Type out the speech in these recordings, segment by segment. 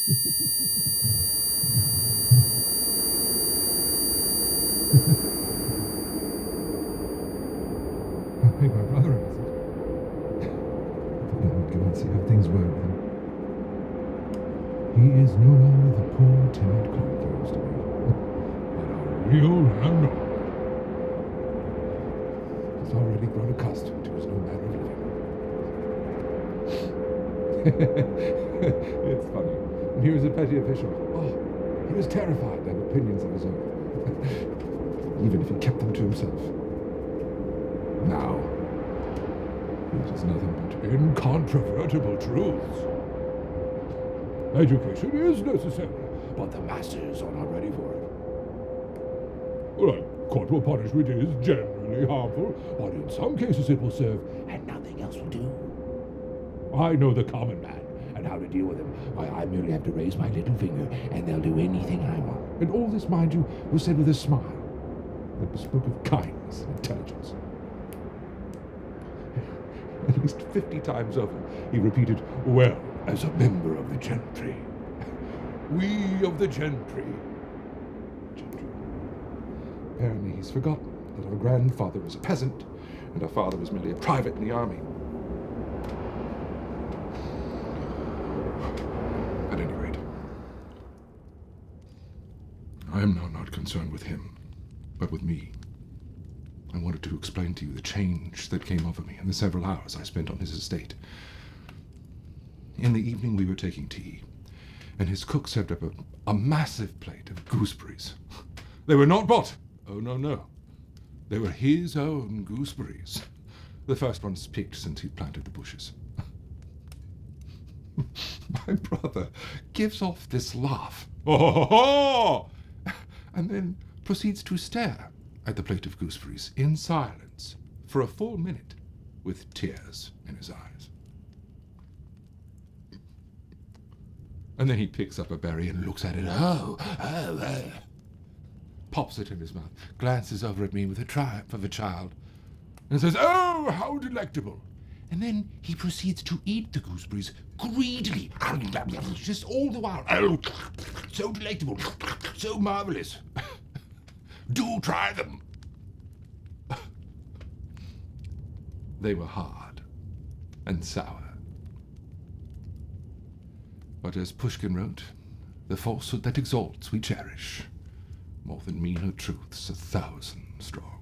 Paid my brother a visit. But now I'd go and see how things were with him. He is no longer the poor, timid clerk he used to be, but a real landowner. He's already grown accustomed to his new manner of living. It's funny. When he was a petty official, he was terrified to have opinions of his own, even if he kept them to himself. Now, it is nothing but incontrovertible truths. Education is necessary, but the masses are not ready for it. Well, corporal punishment is generally harmful, but in some cases it will serve, and nothing else will do. I know the common man and how to deal with him. I merely have to raise my little finger, and they'll do anything I want. And all this, mind you, was said with a smile that bespoke of kindness and intelligence. At least 50 times over, he repeated, "Well, as a member of the gentry. We of the gentry." Apparently he's forgotten that our grandfather was a peasant, and our father was merely a private in the army. At any rate, I am now not concerned with him, but with me. I wanted to explain to you the change that came over me in the several hours I spent on his estate. In the evening we were taking tea, and his cook served up a massive plate of gooseberries. They were not bought. Oh, no. They were his own gooseberries. The first ones picked since he'd planted the bushes. My brother gives off this laugh, and then proceeds to stare at the plate of gooseberries in silence for a full minute with tears in his eyes. And then he picks up a berry and looks at it. Pops it in his mouth, glances over at me with the triumph of a child, and says, "Oh, how delectable!" And then he proceeds to eat the gooseberries greedily, just all the while. "Oh, so delectable, so marvelous. Do try them." They were hard and sour. But as Pushkin wrote, the falsehood that exalts we cherish, more than meaner truths 1,000 strong.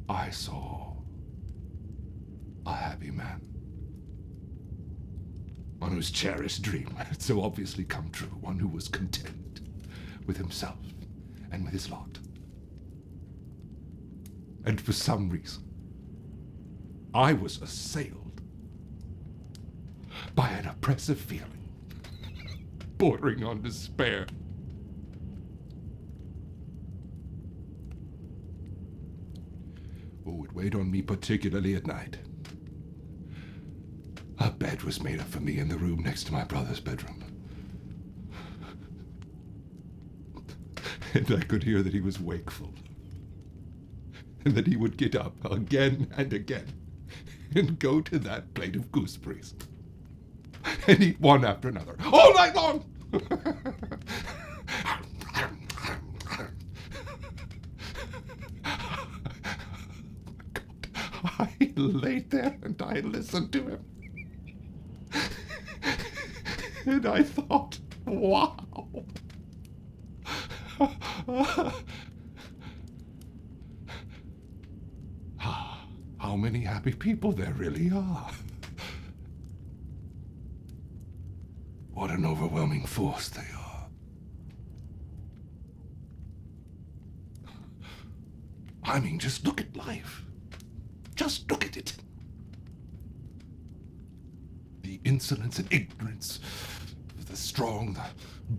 I saw a happy man, one whose cherished dream had so obviously come true, one who was content with himself and with his lot. And for some reason, I was assailed by an oppressive feeling, bordering on despair. Oh, it weighed on me particularly at night. A bed was made up for me in the room next to my brother's bedroom. And I could hear that he was wakeful, and that he would get up again and again and go to that plate of gooseberries and eat one after another all night long. I laid there and I listened to him. And I thought, wow. How many happy people there really are. What an overwhelming force they are. I mean, just look at life. Just look at it. The insolence and ignorance of the strong, the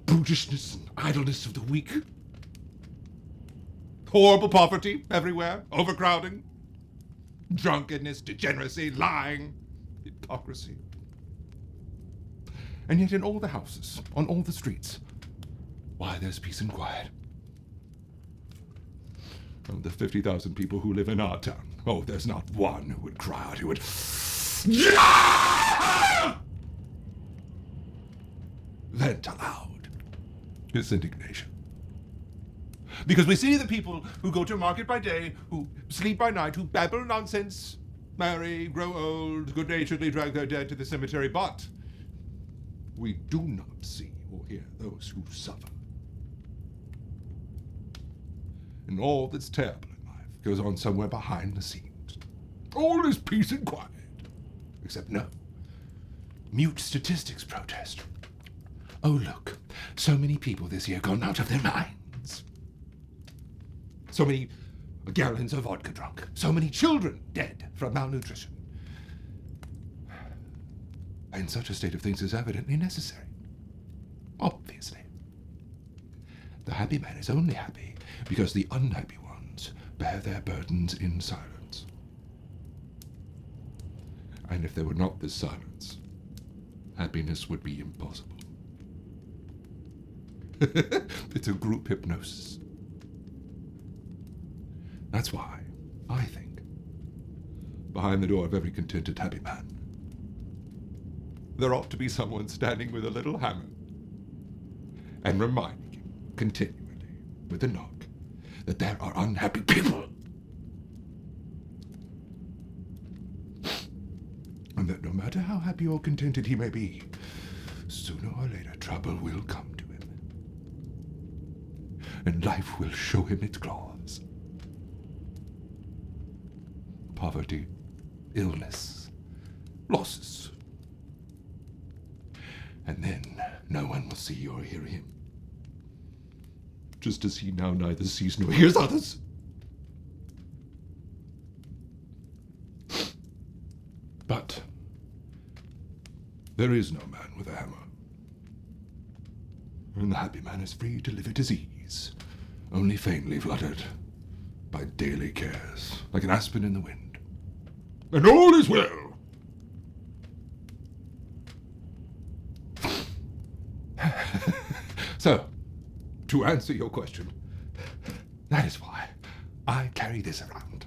brutishness and idleness of the weak. Horrible poverty everywhere, overcrowding, drunkenness, degeneracy, lying, hypocrisy. And yet in all the houses, on all the streets, why, there's peace and quiet. Of the 50,000 people who live in our town, there's not one who would cry out, who would vent aloud his indignation. Because we see the people who go to market by day, who sleep by night, who babble nonsense, marry, grow old, good-naturedly drag their dead to the cemetery, but we do not see or hear those who suffer. And all that's terrible in life goes on somewhere behind the scenes. All is peace and quiet. Except no. Mute statistics protest. Oh, look, so many people this year gone out of their minds. So many gallons of vodka drunk. So many children dead from malnutrition. And such a state of things is evidently necessary. Obviously. The happy man is only happy because the unhappy ones bear their burdens in silence. And if there were not this silence, happiness would be impossible. It's a group hypnosis. That's why I think behind the door of every contented happy man, there ought to be someone standing with a little hammer and reminding him continually with a knock that there are unhappy people. And that no matter how happy or contented he may be, sooner or later trouble will come to him. And life will show him its claws. Poverty, illness, losses. And then no one will see or hear him. Just as he now neither sees nor hears others. But there is no man with a hammer. And the happy man is free to live at his ease, only faintly fluttered by daily cares, like an aspen in the wind. And all is well. So, to answer your question, that is why I carry this around.